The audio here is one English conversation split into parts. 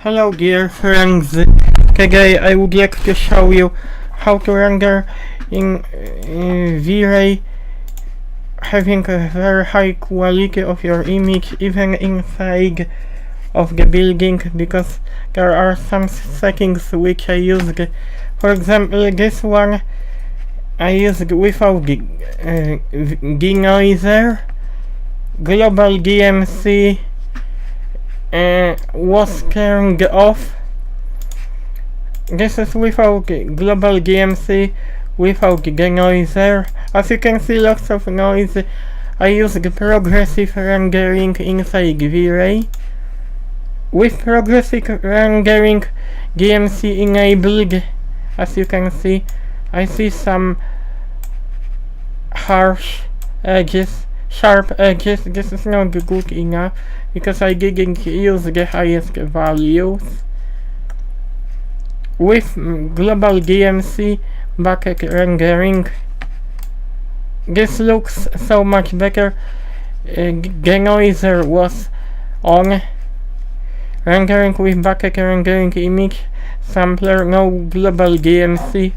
Hello dear friends, today I would like to show you how to render in V-Ray having a very high quality of your image even inside of the building, because there are some settings which I used. For example, this one I used without Regularizer. Global DMC was turned off. This is without global DMC, without the noiser. As you can see, lots of noise. I used progressive rendering inside V-Ray. With progressive rendering, DMC enabled. As you can see, I see some harsh edges, sharp edges. This is not good enough because I didn't use the highest values. With global DMC bucket rendering, this looks so much better. The noiser was on. Rendering with bucket rendering image sampler, no global DMC.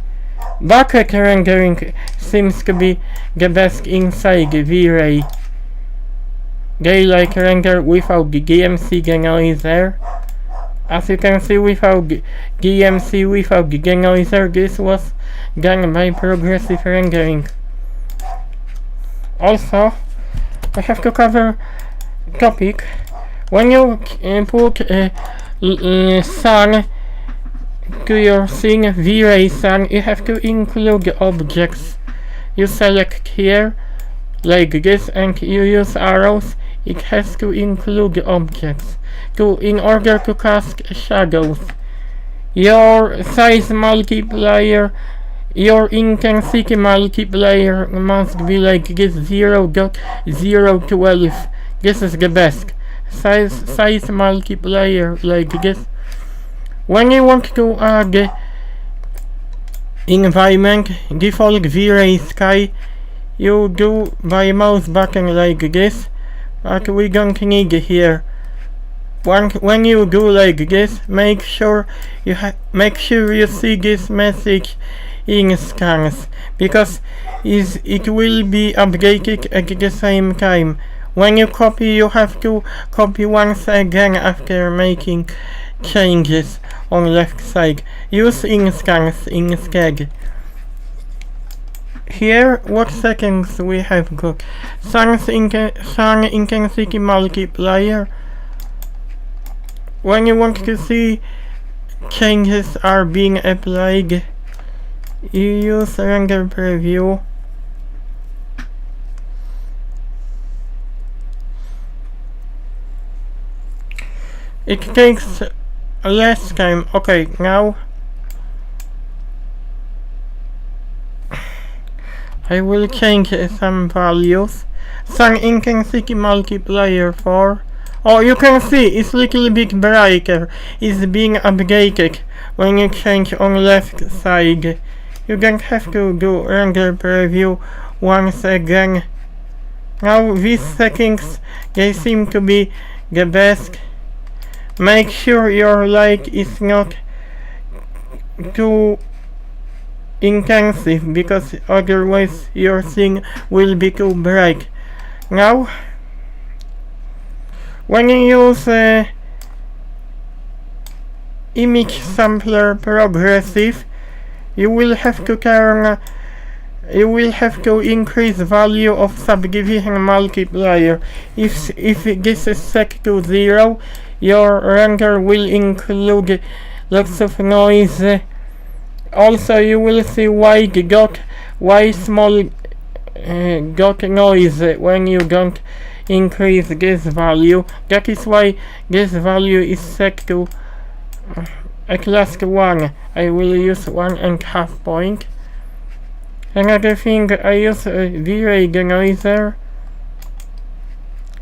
Bucket rendering seems to be the best inside V-Ray. They like render without the DMC denoiser. As you can see, without DMC, without the denoiser, this was done by progressive rendering. Also, I have to cover topic. When you put sun to your scene, V-Ray sun, you have to include objects. You select here like this and you use arrows. It has to include objects in order to cast shadows. Your size multiplier, your intensity multiplier must be like this, 0.012. This is the best. Size multiplier like this. When you want to add environment, default V-Ray sky, you do by mouse button like this, but we don't need here. When you do like this, make sure you see this message in scans, because it will be updated at the same time. When you copy, you have to copy once again after making changes on left side. Use in scans instead. Here, what settings we have got? Sun intensity multiplier. When you want to see changes are being applied, you use render preview. It takes less time. Okay, now I will change some values. Sun intensity multiplier 4. Oh, you can see it's little bit brighter. It's being updated when you change on left side. You don't have to do render preview once again. Now these settings, they seem to be the best. Make sure your light is not too intensive, because otherwise your scene will be too bright. Now, when you use image sampler progressive, you will have to increase value of subdivision multiplier. If this is set to 0, your render will include lots of noise. Also, you will see why small got noise when you don't increase this value. That is why this value is set to at last 1. I will use 1.5 point. Another thing, I use V-Ray denoiser.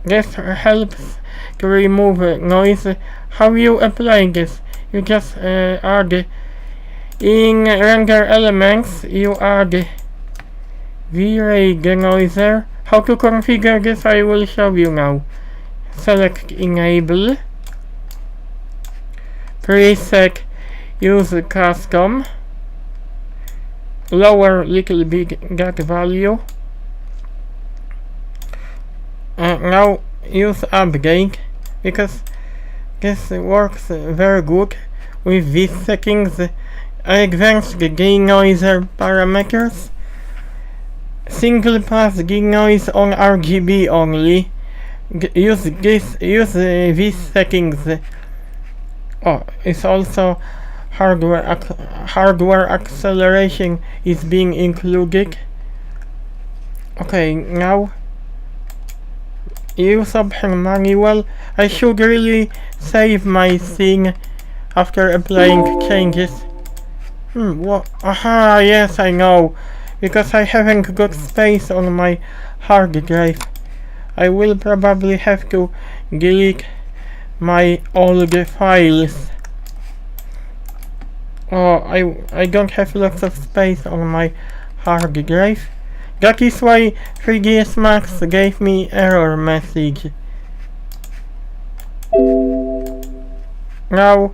This helps to remove noise. How you apply this? You just add in render elements. You add V-Ray denoiser. How to configure this I will show you now. Select enable. preset use custom, lower little bit get value, and now use update, because this works very good with these settings. Advanced denoiser parameters, single pass denoise on RGB only. Use these settings. Oh, it's also hardware acceleration is being included. Okay, now use option manual. I should really save my thing after applying changes. What? Aha, yes, I know. Because I haven't got space on my hard drive. I will probably have to delete my old files. Oh, I don't have lots of space on my hard drive. That is why 3ds Max gave me error message. Now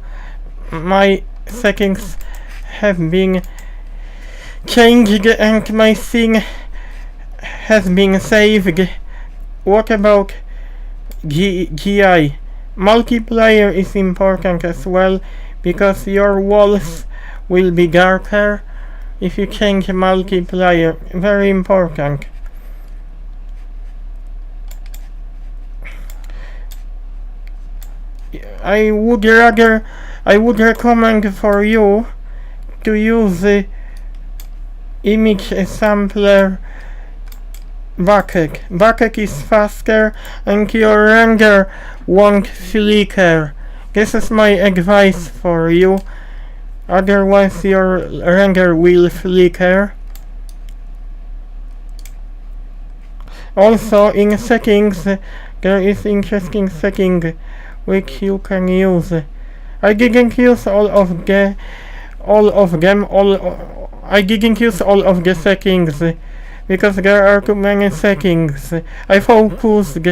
my settings have been changed and my thing has been saved. What about GI? Multiplayer is important as well, because your walls will be darker if you change multiplayer. Very important. I would recommend for you to use the image sampler bucket. Bucket is faster and your render won't flicker. This is my advice for you. Otherwise your render will flicker. Also in settings there is interesting setting which you can use. I didn't use all of the settings because there are too many settings. I focused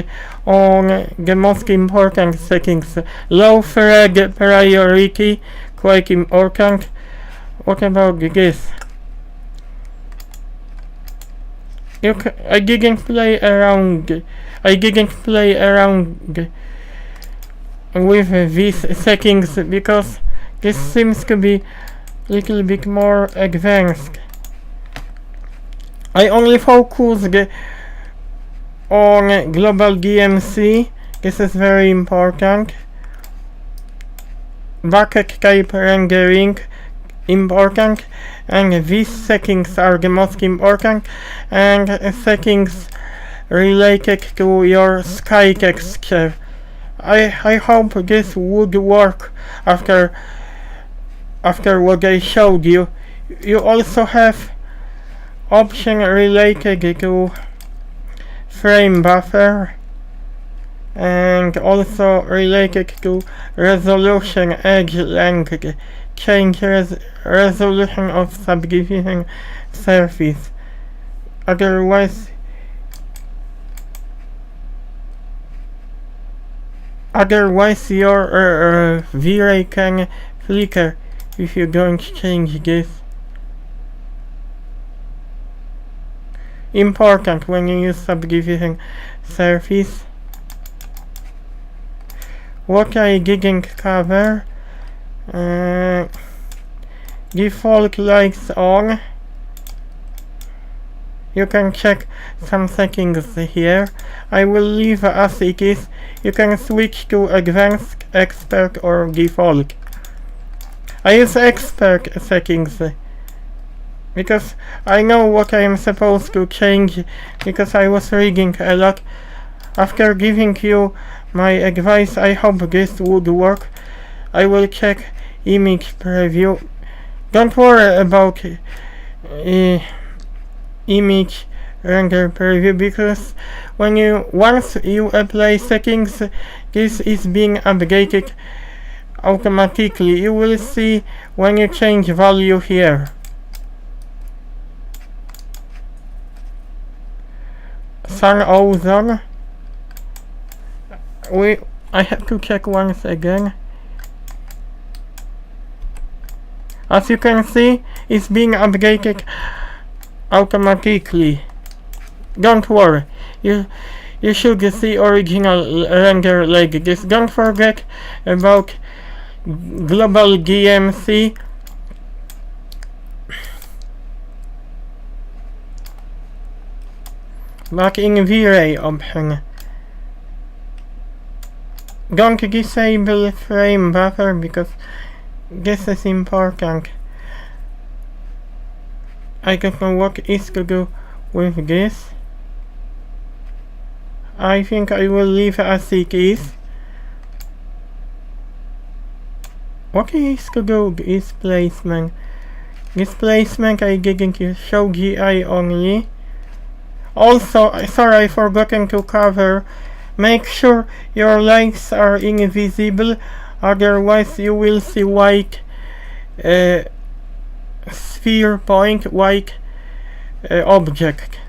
on the most important settings. Low thread priority, quite important. What about this? I didn't play around with these settings because this seems to be a little bit more advanced. I only focused on global DMC. This is very important. Bucket type rendering important, and these settings are the most important, and settings related to your sky texture. I hope this would work after what I showed you. You also have option related to frame buffer and also related to resolution, edge length, change resolution of subdivision surface. Otherwise your V-Ray can flicker if you don't change this. Important when you use subdivision surface. What I didn't cover, default lights on. You can check some settings here. I will leave as it is. You can switch to advanced, expert or default. I use expert settings because I know what I am supposed to change, because I was reading a lot. After giving you my advice, I hope this would work. I will check image preview. Don't worry about image render preview, because once you apply settings, this is being updated automatically. You will see when you change value here. Sun ozone. I have to check once again. As you can see, it's being updated automatically. Don't worry, you should see original render like this. Don't forget about global DMC. Back in V-Ray option. Don't disable frame buffer because this is important. I don't know what is to do with this. I think I will leave as it is. What is to do with this placement? This placement I didn't show GI only. Also, sorry, I forgotten to cover. Make sure your lights are invisible, otherwise you will see white sphere point, white object.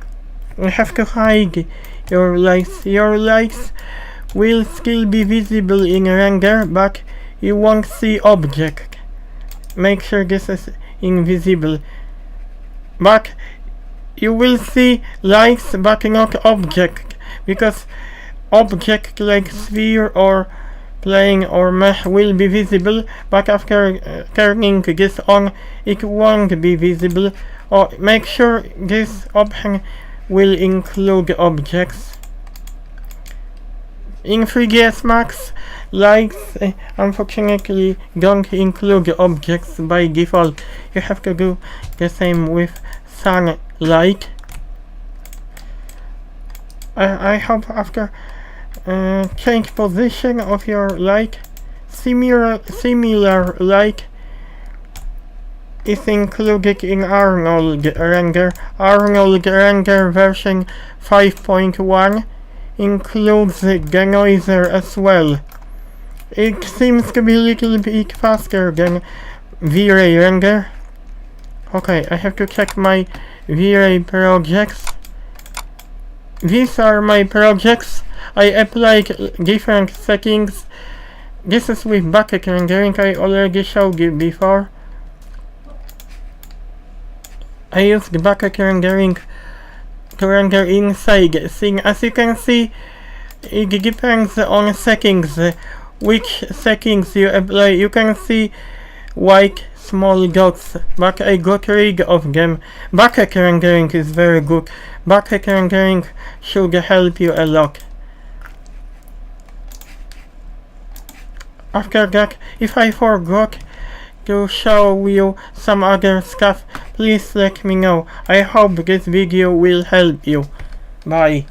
You have to hide your lights. Your lights will still be visible in render, but you won't see object. Make sure this is invisible. But you will see lights but not object, because object like sphere or plane or mesh will be visible, but after turning this on it won't be visible. Or make sure this option will include objects. In 3ds Max, lights unfortunately don't include objects by default. You have to do the same with sunlight. I hope after change position of your light, similar light is included in Arnold render. Arnold render version 5.1 includes Regularizer as well. It seems to be a little bit faster than V-Ray render. Okay, I have to check my V-Ray projects. These are my projects. I applied different settings. This is with bucket rendering, I already showed you before. I used bucket rendering to render inside the scene. As you can see, it depends on settings, which settings you apply. You can see white small dots, but I got rid of them. Bucket rendering is very good. Bucket rendering should help you a lot. After that, if I forgot to show you some other stuff, please let me know. I hope this video will help you. Bye.